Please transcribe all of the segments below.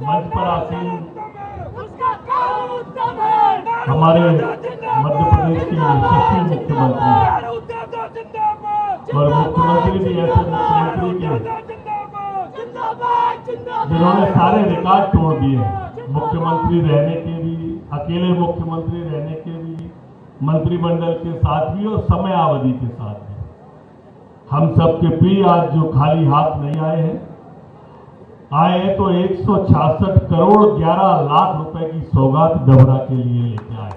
मंच पर आसीन हमारे मध्य प्रदेश के यशस्वी मुख्यमंत्री और मुख्यमंत्री भी ऐसे मुख्यमंत्री के जिन्होंने सारे रिकॉर्ड तोड़ दिए, मुख्यमंत्री रहने के भी, अकेले मुख्यमंत्री रहने के भी, मंत्रिमंडल के साथ भी और समयावधि के साथ भी। हम सबके प्रिय आज जो खाली हाथ नहीं आए हैं तो 166 करोड़ 11 लाख रुपए की सौगात डबरा के लिए लेके आए।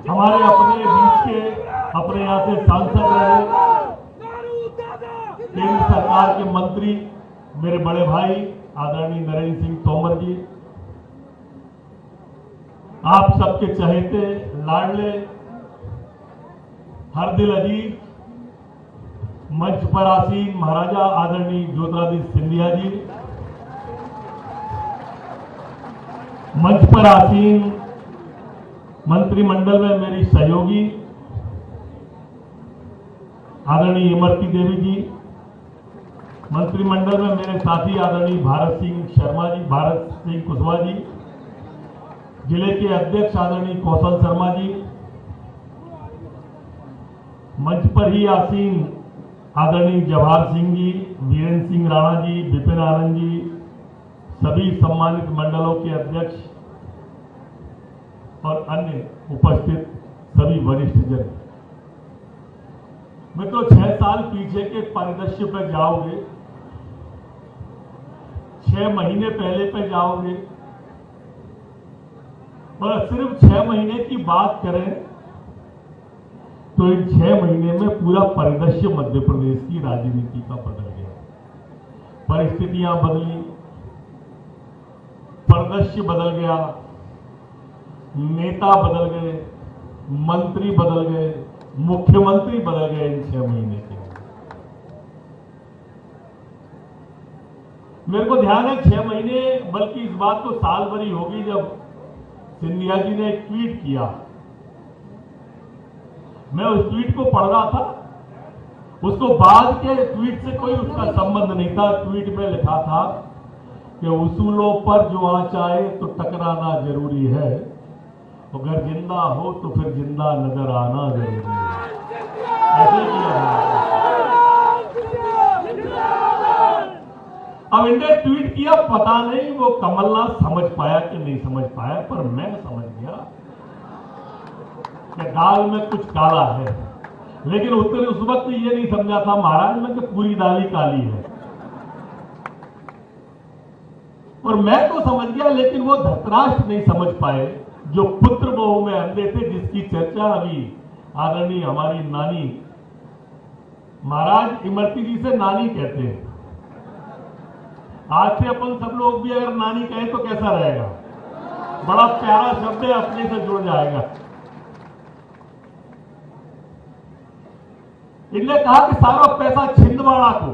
हमारे अपने बीच के अपने यहां से सांसद रहे, केंद्र सरकार के मंत्री मेरे बड़े भाई आदरणीय नरेंद्र सिंह तोमर जी, आप सबके चहेते लाडले हर दिल अजीज मंच पर आसीन महाराजा आदरणीय ज्योतिरादित्य सिंधिया जी, मंच पर आसीन मंत्रिमंडल में मेरी सहयोगी आदरणीय इमरती देवी जी, मंत्रिमंडल में मेरे साथी आदरणीय भारत सिंह कुशवाहा जी, जिले के अध्यक्ष आदरणीय कौशल शर्मा जी, मंच पर ही आसीन आदरणीय जवाहर सिंह जी, वीरेंद्र सिंह राणा जी, विपिन आनंद जी, सभी सम्मानित मंडलों के अध्यक्ष और अन्य उपस्थित सभी वरिष्ठ जन। मित्रों, 6 साल पीछे के परिदृश्य पर जाओगे, 6 महीने पहले पे जाओगे और सिर्फ 6 महीने की बात करें तो इन 6 महीने में पूरा परिदृश्य मध्य प्रदेश की राजनीति का बदल गया। परिस्थितियां बदली, परिदृश्य बदल गया, नेता बदल गए, मंत्री बदल गए, मुख्यमंत्री बदल गए इन 6 महीने के। मेरे को ध्यान है 6 महीने बल्कि इस बात को साल भर ही होगी जब सिंधिया जी ने एक ट्वीट किया। मैं उस ट्वीट को पढ़ रहा था, उसको बाद के ट्वीट से कोई उसका संबंध नहीं था। ट्वीट में लिखा था कि उसूलों पर जो आंच आए तो टकराना जरूरी है, अगर जिंदा हो तो फिर जिंदा नजर आना जरूरी है। ऐसे किया अब इन्हें ट्वीट किया, पता नहीं वो कमलनाथ समझ पाया कि नहीं समझ पाया, पर मैं समझ गया कि दाल में कुछ काला है। लेकिन उत्तर उस वक्त ये नहीं समझा था महाराज में कि पूरी दाल ही काली है। और मैं तो समझ गया, लेकिन वो धृतराष्ट्र नहीं समझ पाए जो पुत्र मोह में अंधे थे, जिसकी चर्चा अभी आदरणीय हमारी नानी, महाराज इमरती जी से नानी कहते हैं। आज से अपन सब लोग भी अगर नानी कहें तो कैसा रहेगा? बड़ा प्यारा शब्द है, अपने से जुड़ जाएगा। इन्होंने कहा कि सारा पैसा छिंदवाड़ा को।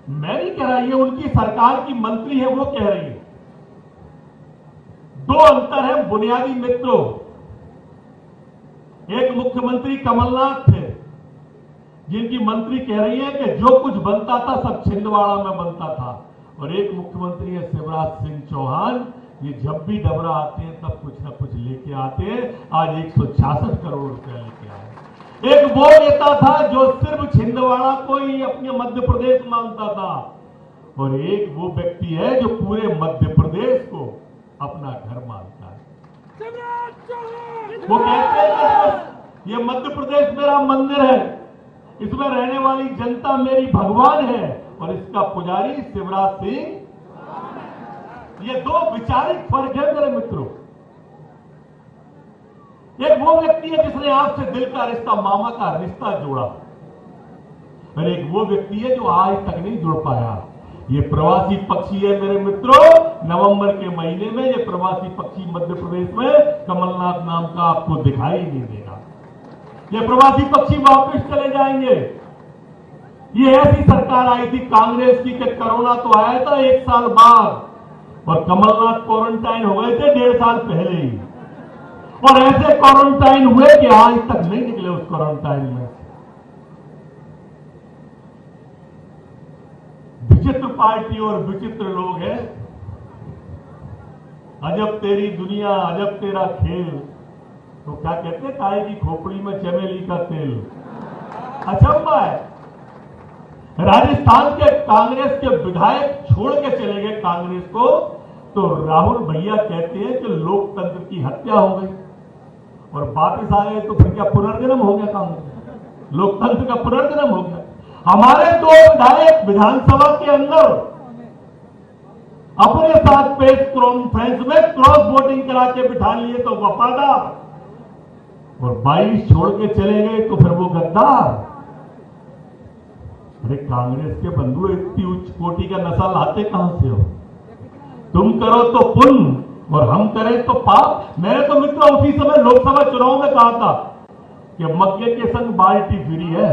मैं नहीं कह रहा, ये उनकी सरकार की मंत्री है वो कह रही है। 2 अंतर है बुनियादी मित्रों। एक मुख्यमंत्री कमलनाथ थे, जिनकी मंत्री कह रही है कि जो कुछ बनता था सब छिंदवाड़ा में बनता था, और एक मुख्यमंत्री है शिवराज सिंह चौहान, ये जब भी डबरा आते हैं तब कुछ ना कुछ लेके आते हैं। आज 166 करोड़ रुपया लेके आए। एक वो नेता था जो सिर्फ छिंदवाड़ा को ही अपने मध्य प्रदेश मानता था, और एक वो व्यक्ति है जो पूरे मध्य प्रदेश को अपना घर मानता है। वो कहते हैं कि ये मध्य प्रदेश मेरा मंदिर है, इसमें रहने वाली जनता मेरी भगवान है, और इसका पुजारी शिवराज सिंह। ये 2 विचारिक फर्क है मेरे मित्रों। एक वो व्यक्ति है जिसने आपसे दिल का रिश्ता, मामा का रिश्ता जोड़ा, और एक वो व्यक्ति है जो आज तक नहीं जुड़ पाया। ये प्रवासी पक्षी है मेरे मित्रों। नवंबर के महीने में ये प्रवासी पक्षी मध्य प्रदेश में कमलनाथ नाम का आपको दिखाई नहीं देगा। ये प्रवासी पक्षी वापस चले जाएंगे। ये ऐसी सरकार आई थी कांग्रेस की कि कोरोना तो आया था 1 साल बाद, और कमलनाथ क्वारंटाइन हो गए थे 1.5 साल पहले ही, और ऐसे क्वारंटाइन हुए कि आज तक नहीं निकले उस क्वारंटाइन में। पार्टी और विचित्र लोग हैं। अजब तेरी दुनिया, अजब तेरा खेल। तो क्या कहते हैं, काहे की खोपड़ी में चमेली का तेल। अचंबा है। राजस्थान के कांग्रेस के विधायक छोड़ के चले गए कांग्रेस को, तो राहुल भैया कहते हैं कि लोकतंत्र की हत्या हो गई, और वापिस आ गए तो फिर क्या पुनर्जन्म हो गया कांग्रेस, लोकतंत्र का पुनर्जन्म हो गया। हमारे दो विधायक विधानसभा के अंदर अपने साथ प्रेस कॉन्फ्रेंस में क्रॉस वोटिंग करा के बिठा लिए तो वफादार, और 22 छोड़ के चले गए तो फिर वो गद्दार। अरे कांग्रेस के बंधु, इतनी उच्च कोटि का नशा लाते कहां से हो? तुम करो तो पुण्य और हम करें तो पाप। मैंने तो मित्रों उसी समय लोकसभा चुनाव में कहा था कि मक्के के संग बाल्टी फ्री है,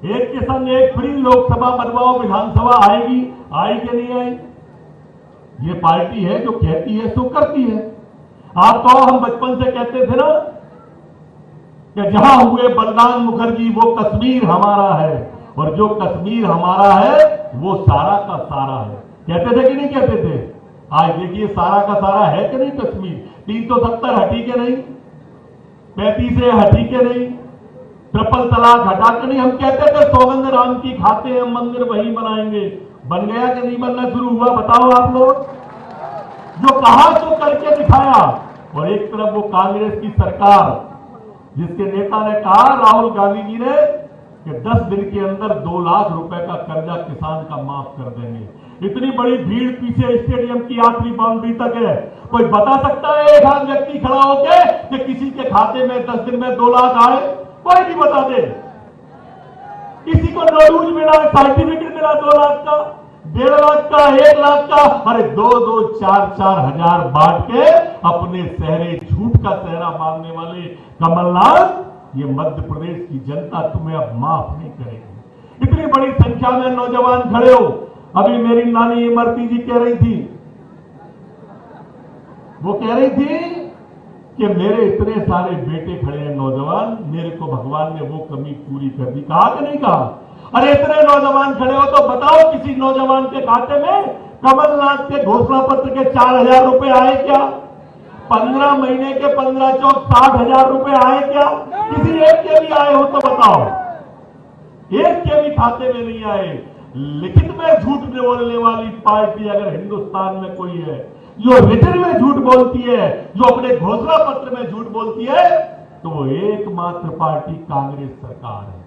एक के संग एक फ्री। लोकसभा बनवाओ, विधानसभा आएगी, आई कि नहीं आई? ये पार्टी है जो कहती है सो करती है। आप तो हम बचपन से कहते थे ना कि जहां हुए बलराम मुखर्जी वो कश्मीर हमारा है, और जो कश्मीर हमारा है वो सारा का सारा है। कहते थे कि नहीं कहते थे? आज देखिए सारा का सारा है कि नहीं कश्मीर। 370 हटी के नहीं, 35 हटी के नहीं, ट्रिपल तलाक हटा के नहीं। हम कहते थे सौगंध राम की खाते हैं मंदिर वही बनाएंगे। बन गया कि नहीं बनना शुरू हुआ? बताओ आप लोग। जो कहा तो करके दिखाया। और एक तरफ वो कांग्रेस की सरकार, जिसके नेता ने कहा, राहुल गांधी जी ने, कि 10 दिन के अंदर 2 लाख रुपए का कर्जा किसान का माफ कर देंगे। इतनी बड़ी भीड़ पीछे स्टेडियम की आखिरी बाउंड्री तक है। कोई बता सकता है एक आध व्यक्ति खड़ा होकर कि किसी के खाते में 10 दिन में 2 लाख आए? कोई नहीं बता दे। किसी को नोटबुक मिला, सर्टिफिकेट मिला 2 लाख का, 1.5 लाख का, 1 लाख का। अरे 2-2, 4-4 हजार बांट के अपने सहरे झूठ का सहरा मारने वाले कमलनाथ, ये मध्य प्रदेश की जनता तुम्हें अब माफ नहीं करेगी। इतनी बड़ी संख्या में नौजवान खड़े हो। अभी मेरी नानी इमरती जी कह रही थी, वो कह रही थी कि मेरे इतने सारे बेटे खड़े हैं नौजवान, मेरे को भगवान ने वो कमी पूरी कर दी। कहा कि नहीं कहा? अरे इतने नौजवान खड़े हो तो बताओ किसी नौजवान के खाते में कमलनाथ के घोषणा पत्र के 4,000 रुपए आए क्या? 15 महीने के 15 चौक 60,000 रुपए आए क्या? किसी एक के भी आए हो तो बताओ। एक के भी खाते में नहीं आए। लिखित में झूठ बोलने वाली पार्टी अगर हिंदुस्तान में कोई है, जो रिटर्न में झूठ बोलती है, जो अपने घोषणा पत्र में झूठ बोलती है, तो वो एकमात्र पार्टी कांग्रेस सरकार है।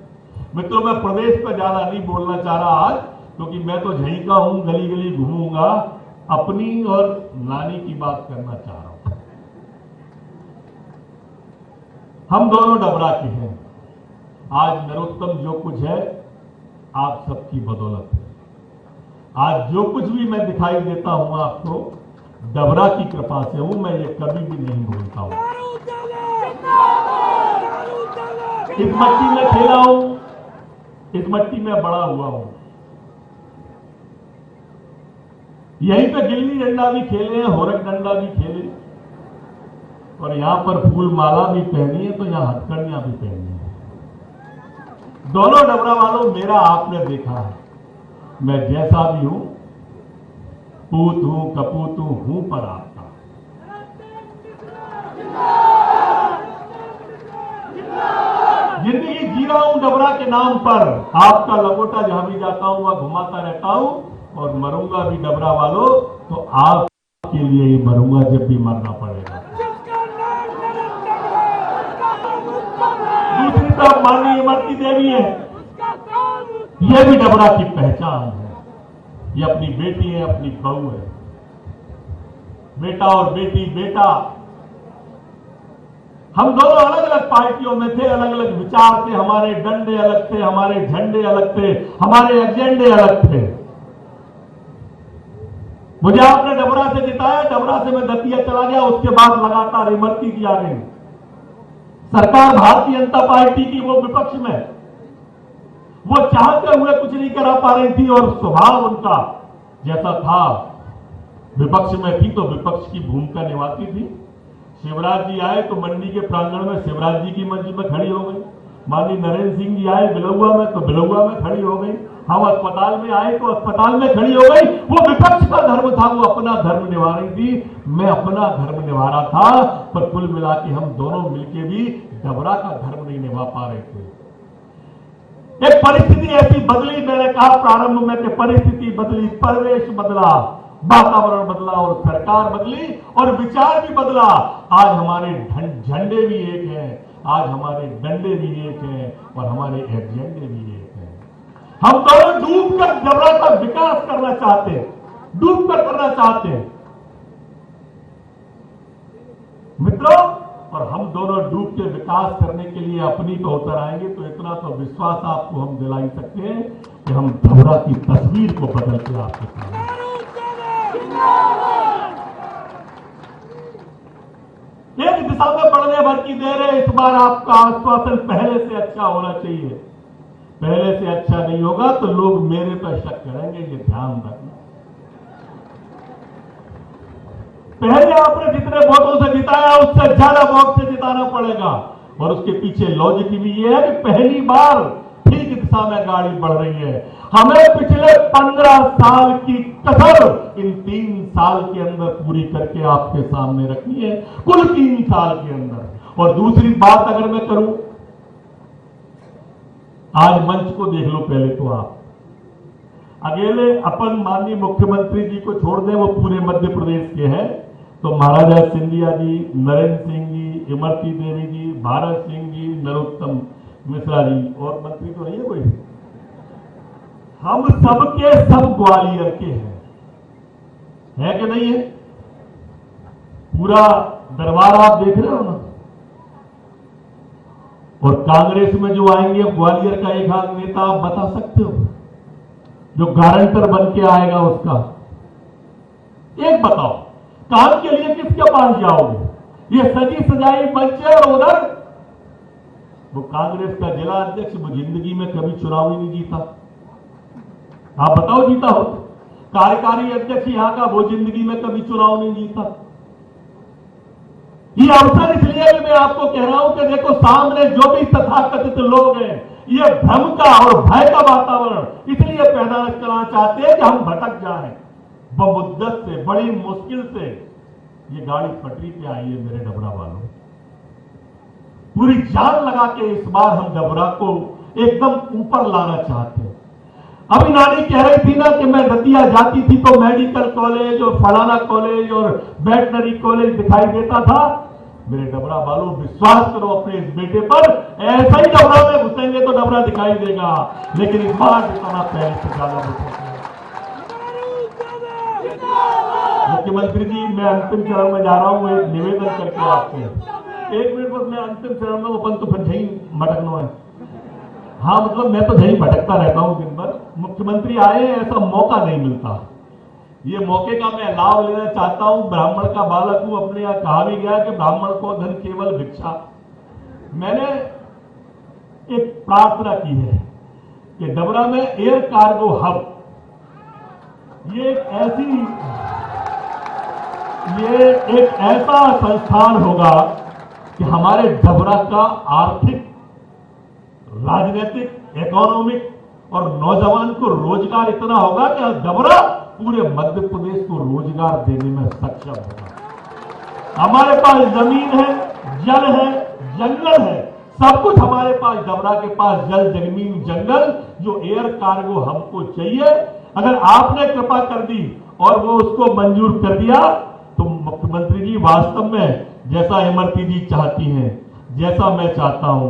मित्रों, मैं प्रदेश पर ज्यादा नहीं बोलना चाह रहा आज, क्योंकि मैं तो यहीं का हूं, गली गली घूमूंगा। अपनी और नानी की बात करना चाह रहा हूं। हम दोनों डबरा के हैं। आज नरोत्तम जो कुछ है आप सबकी बदौलत है। आज जो कुछ भी मैं दिखाई देता हूं आपको, डबरा की कृपा से हूं। मैं ये कभी भी नहीं भूलता हूं। इस मट्टी में खेला हूं, इस मट्टी में बड़ा हुआ हूं। यहीं पे गिल्ली डंडा भी खेले हैं, होरक डंडा भी खेले, और यहां पर फूल माला भी पहनी है, तो यहां हथकड़ियां भी पहनी है। दोनों डबरा वालों, मेरा आपने देखा है, मैं जैसा भी हूं, पूत हूं, कपूत हूं पर आपका। जिंदगी जी रहा हूं डबरा के नाम पर। आपका लंगोटा जहां भी जाता हूं वहां घुमाता रहता हूं, और मरूंगा भी डबरा वालों तो आपके लिए ही मरूंगा जब भी मरना पड़ेगा। दूसरी तरफ माननीय इमरती देवी है, यह भी डबरा की पहचान है। ये अपनी बेटी है, अपनी बहू है। बेटा और बेटी, बेटा, हम दोनों अलग अलग पार्टियों में थे, अलग अलग विचार थे, हमारे डंडे अलग थे, हमारे झंडे अलग थे, हमारे एजेंडे अलग थे। मुझे आपने डबरा से जिताया, डबरा से मैं दतिया चला गया, उसके बाद लगातार इमरती की आ गई सरकार भारतीय जनता पार्टी की। वो विपक्ष में, वो चाहते हुए कुछ नहीं करा पा रही थी, और स्वभाव उनका जैसा था, विपक्ष में थी तो विपक्ष की भूमिका निभाती थी। शिवराज जी आए तो मंडी के प्रांगण में शिवराज जी की मंच में खड़ी हो गई। माननीय नरेंद्र सिंह जी आए बिलौआ में तो बिलौआ में खड़ी हो गई। हम अस्पताल में आए तो अस्पताल में खड़ी हो गई, वो विपक्ष का धर्म था, वो अपना धर्म निभा रही थी, मैं अपना धर्म निभा रहा था, पर कुल मिला के हम दोनों मिलके भी डबरा का धर्म नहीं निभा पा रहे थे। एक परिस्थिति ऐसी बदली, मैंने कहा प्रारंभ में कि परिस्थिति बदली, परिवेश बदला, वातावरण बदला और सरकार बदली और विचार भी बदला। आज हमारे झंडे भी एक हैं, आज हमारे डंडे भी एक हैं और हमारे एजेंडे भी एक हैं। हम दोनों डूबकर डबरा का विकास करना चाहते हैं, डूबकर करना चाहते हैं मित्रों, और हम दोनों डूब के विकास करने के लिए अपनी तो उतर आएंगे। तो इतना तो विश्वास आपको हम दिला ही सकते हैं कि हम डबरा की तस्वीर को बदल के आपके सामने एक दिशा में बढ़ने भर की देर है। इस बार आपका आश्वासन पहले से अच्छा होना चाहिए, पहले से अच्छा नहीं होगा तो लोग मेरे पर शक करेंगे, ये ध्यान रखना। पहले आपने जितने वोटों से जिताया उससे ज्यादा वोट से जिताना पड़ेगा, और उसके पीछे लॉजिक भी ये है कि पहली बार ठीक दिशा में गाड़ी बढ़ रही है। हमें पिछले 15 साल की कसर इन 3 साल के अंदर पूरी करके आपके सामने रखनी है, कुल 3 साल के अंदर। और दूसरी बात अगर मैं करूं, आज मंच को देख लो पहले तो आप, अकेले अपन माननीय मुख्यमंत्री जी को छोड़ दें, वो पूरे मध्य प्रदेश के हैं, तो महाराजा सिंधिया जी, नरेंद्र सिंह जी, इमरती देवी जी, भारत सिंह जी, नरोत्तम मिश्रा जी, और मंत्री तो नहीं है कोई, हम सबके सब ग्वालियर के हैं, है कि नहीं है? पूरा दरबार आप देख रहे हो ना। और कांग्रेस में जो आएंगे, ग्वालियर का एक आध नेता आप बता सकते हो जो गारंटर बन के आएगा उसका? एक बताओ, काम के लिए किसके पास जाओगे? ये सजी सजाई मंच है, और उधर वो कांग्रेस का जिला अध्यक्ष, वो जिंदगी में कभी चुनाव ही नहीं जीता। आप बताओ जीता हो? कार्यकारी अध्यक्ष यहां का, वो जिंदगी में कभी चुनाव नहीं जीता। ये अवसर इसलिए भी मैं आपको कह रहा हूं कि देखो सामने जो भी तथाकथित लोग हैं, ये भ्रम का और भय का वातावरण इसलिए पैदा करना चाहते हैं कि हम भटक जाएं। बमुद्दत से, बड़ी मुश्किल से ये गाड़ी पटरी पे आई है मेरे डबरा वालों। पूरी जान लगा के इस बार हम डबरा को एकदम ऊपर लाना चाहते हैं। अभी नानी कह रही थी ना कि मैं दतिया जाती थी तो मेडिकल कॉलेज और फलाना कॉलेज और वेटनरी कॉलेज दिखाई देता था। मेरे डबरा वालों, विश्वास करो अपने इस बेटे पर, ऐसा ही डबरा में घुसेंगे तो डबरा दिखाई देगा, लेकिन इस बार जितना पहले से ज्यादा घुसेंगे। मुख्यमंत्री जी, मैं अंतिम चरण में जा रहा हूं, एक निवेदन करके आपसे, 1 मिनट बस, मैं अंतिम चरण में, अपन तो फिर यही भटकना है। हाँ, मतलब मैं तो यही भटकता रहता हूं दिन भर। मुख्यमंत्री आए, ऐसा मौका नहीं मिलता, ये मौके का मैं लाभ लेना चाहता हूं। ब्राह्मण का बालक हूं, अपने यहां कहा भी गया कि ब्राह्मण को धन केवल भिक्षा। मैंने एक प्रार्थना की है कि डबरा में एयर कार्गो हब, ये एक ऐसा संस्थान होगा कि हमारे डबरा का आर्थिक, राजनीतिक, इकोनॉमिक और नौजवान को रोजगार इतना होगा कि डबरा पूरे मध्य प्रदेश को रोजगार देने में सक्षम होगा। हमारे पास जमीन है, जल है, जंगल है, सब कुछ हमारे पास, डबरा के पास जल, जमीन, जंगल, जो एयर कार्गो हमको चाहिए। अगर आपने कृपा कर दी और वो उसको मंजूर कर दिया तो मुख्यमंत्री जी, वास्तव में जैसा इमरती जी चाहती हैं, जैसा मैं चाहता हूं,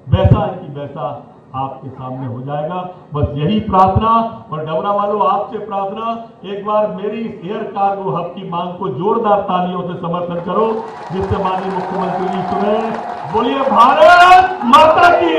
वैसा है कि वैसा आपके सामने हो जाएगा। बस यही प्रार्थना, और डबरा वालों आपसे प्रार्थना, एक बार मेरी इस एयर कार्गो हब की मांग को जोरदार तालियों से समर्थन करो, जिससे माननीय मुख्यमंत्री जी सुने। बोलिए भारत माता की।